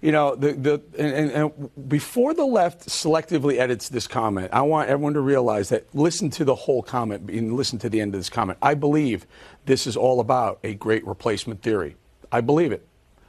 You know, and before the left selectively edits this comment, I want everyone to realize that listen to the whole comment and listen to the end of this comment. I believe this is all about a great replacement theory. I believe it.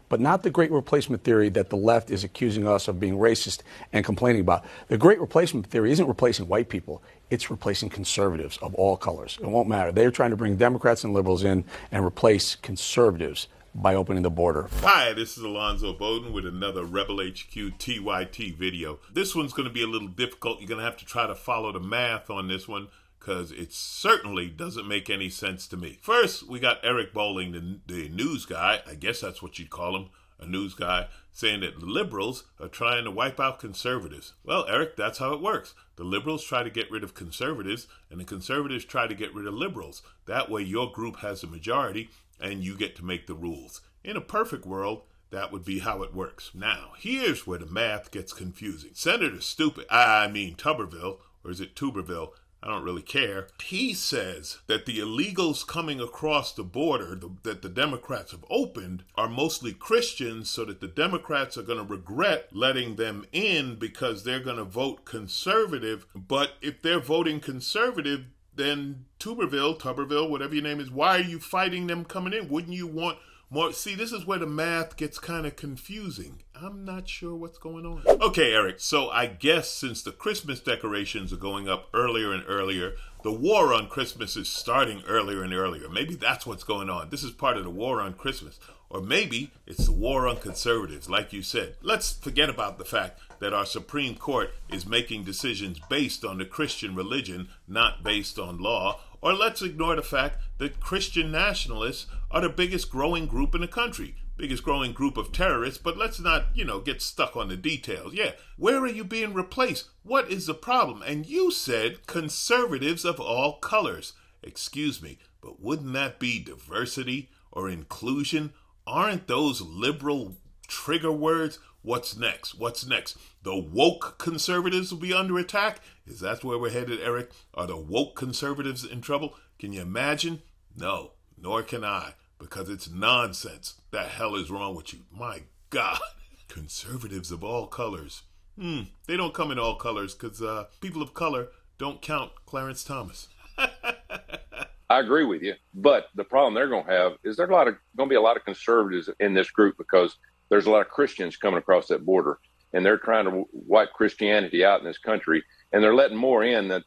But not the great replacement theory that the left is accusing us of being racist and complaining about. The great replacement theory isn't replacing white people. It's replacing conservatives of all colors. It won't matter. They're trying to bring Democrats and liberals in and replace conservatives by opening the border. Hi, this is Alonzo Bodden with another Rebel HQ TYT video. This one's going to be a little difficult. You're going to have to try to follow the math on this one because it certainly doesn't make any sense to me. First, we got Eric Bolling, the news guy, I guess that's what you'd call him, a news guy, saying that the liberals are trying to wipe out conservatives. Well, Eric, that's how it works. The liberals try to get rid of conservatives, and the conservatives try to get rid of liberals. That way your group has a majority, and you get to make the rules. In a perfect world, that would be how it works. Now, here's where the math gets confusing. Senator Tuberville, or is it Tuberville? I don't really care. He says that the illegals coming across the border that the Democrats have opened are mostly Christians, so that the Democrats are going to regret letting them in because they're going to vote conservative. But if they're voting conservative, then Tuberville, whatever your name is, why are you fighting them coming in? Wouldn't you want more? See, this is where the math gets kind of confusing. I'm not sure what's going on. Okay, Eric, so I guess since the Christmas decorations are going up earlier and earlier, the war on Christmas is starting earlier and earlier. Maybe that's what's going on. This is part of the war on Christmas. Or maybe it's the war on conservatives, like you said. Let's forget about the fact that our Supreme Court is making decisions based on the Christian religion, not based on law. Or let's ignore the fact that Christian nationalists are the biggest growing group in the country. Biggest growing group of terrorists, but let's not, get stuck on the details. Yeah, where are you being replaced? What is the problem? And you said conservatives of all colors. Excuse me, but wouldn't that be diversity or inclusion? Aren't those liberal trigger words? What's next? What's next? The woke conservatives will be under attack? Is that where we're headed, Eric? Are the woke conservatives in trouble? Can you imagine? No, nor can I, because it's nonsense. The hell is wrong with you? My God. Conservatives of all colors. They don't come in all colors because people of color don't count Clarence Thomas. I agree with you, but the problem they're going to have is there's going to be a lot of conservatives in this group because there's a lot of Christians coming across that border, and they're trying to wipe Christianity out in this country, and they're letting more in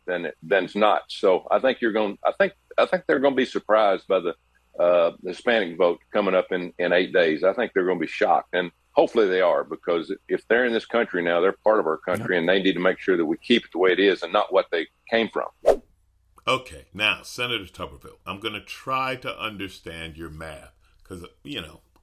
than's not. So I think I think they're going to be surprised by the Hispanic vote coming up in 8 days. I think they're going to be shocked, and hopefully they are, because if they're in this country now, they're part of our country, and they need to make sure that we keep it the way it is and not what they came from. Okay, now, Senator Tuberville, I'm going to try to understand your math because,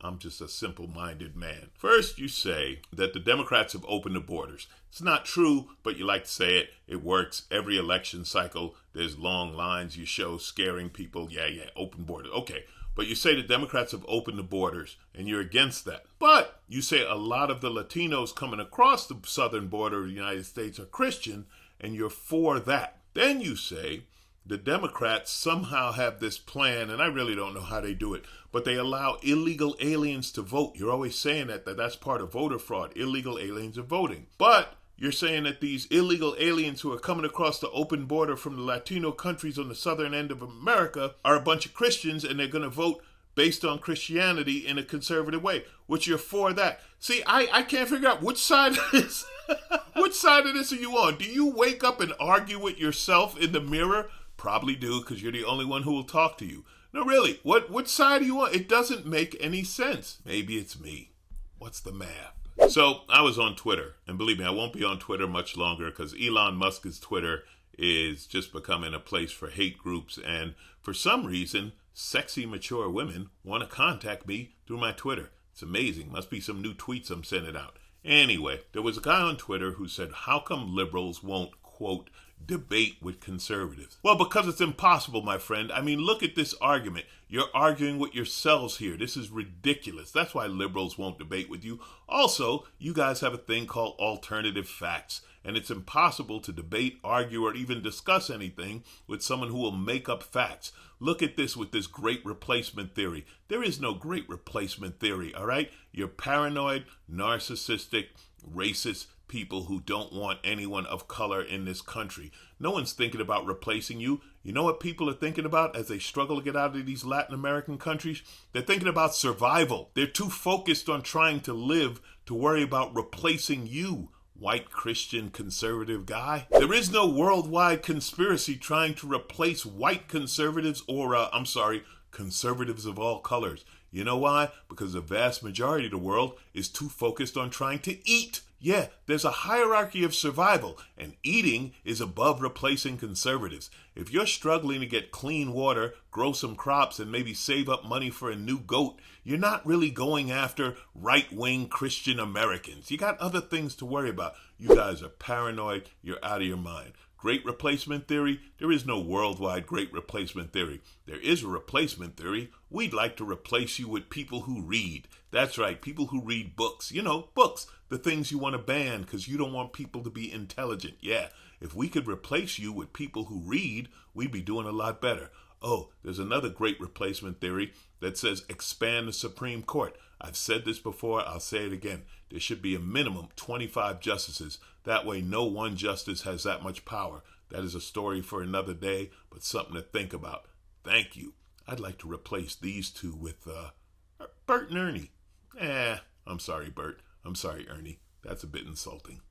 I'm just a simple-minded man. First, you say that the Democrats have opened the borders. It's not true, but you like to say it. It works. Every election cycle, there's long lines you show scaring people. Yeah, open borders. Okay, but you say the Democrats have opened the borders, and you're against that. But you say a lot of the Latinos coming across the southern border of the United States are Christian, and you're for that. Then you say the Democrats somehow have this plan, and I really don't know how they do it, but they allow illegal aliens to vote. You're always saying that's part of voter fraud. Illegal aliens are voting. But you're saying that these illegal aliens who are coming across the open border from the Latino countries on the southern end of America are a bunch of Christians, and they're going to vote based on Christianity in a conservative way, which you're for that. See, I can't figure out which side of this, which side of this are you on? Do you wake up and argue with yourself in the mirror? Probably do, because you're the only one who will talk to you. No, really, which side are you on? It doesn't make any sense. Maybe it's me. What's the math? So I was on Twitter, and believe me, I won't be on Twitter much longer because Elon Musk's Twitter is just becoming a place for hate groups, and for some reason, sexy, mature women want to contact me through my Twitter. It's amazing. Must be some new tweets I'm sending out. Anyway, there was a guy on Twitter who said, how come liberals won't, quote, debate with conservatives? Well, because it's impossible, my friend. I mean, look at this argument. You're arguing with yourselves here. This is ridiculous. That's why liberals won't debate with you. Also, you guys have a thing called alternative facts. and it's impossible to debate, argue, or even discuss anything with someone who will make up facts. Look at this with this great replacement theory. There is no great replacement theory, all right? You're paranoid, narcissistic, racist people who don't want anyone of color in this country. No one's thinking about replacing you. You know what people are thinking about as they struggle to get out of these Latin American countries? They're thinking about survival. They're too focused on trying to live to worry about replacing you, white Christian conservative guy. There is no worldwide conspiracy trying to replace white conservatives or, conservatives of all colors. You know why? Because the vast majority of the world is too focused on trying to eat. Yeah, there's a hierarchy of survival, and eating is above replacing conservatives. If you're struggling to get clean water, grow some crops, and maybe save up money for a new goat, you're not really going after right-wing Christian Americans. You got other things to worry about. You guys are paranoid. You're out of your mind. Great replacement theory? There is no worldwide great replacement theory. There is a replacement theory. We'd like to replace you with people who read. That's right, people who read books. You know, books, the things you want to ban because you don't want people to be intelligent. Yeah, if we could replace you with people who read, we'd be doing a lot better. Oh, there's another great replacement theory that says expand the Supreme Court. I've said this before, I'll say it again. There should be a minimum 25 justices. That way no one justice has that much power. That is a story for another day, but something to think about. Thank you. I'd like to replace these two with Bert and Ernie. I'm sorry, Bert. I'm sorry, Ernie. That's a bit insulting.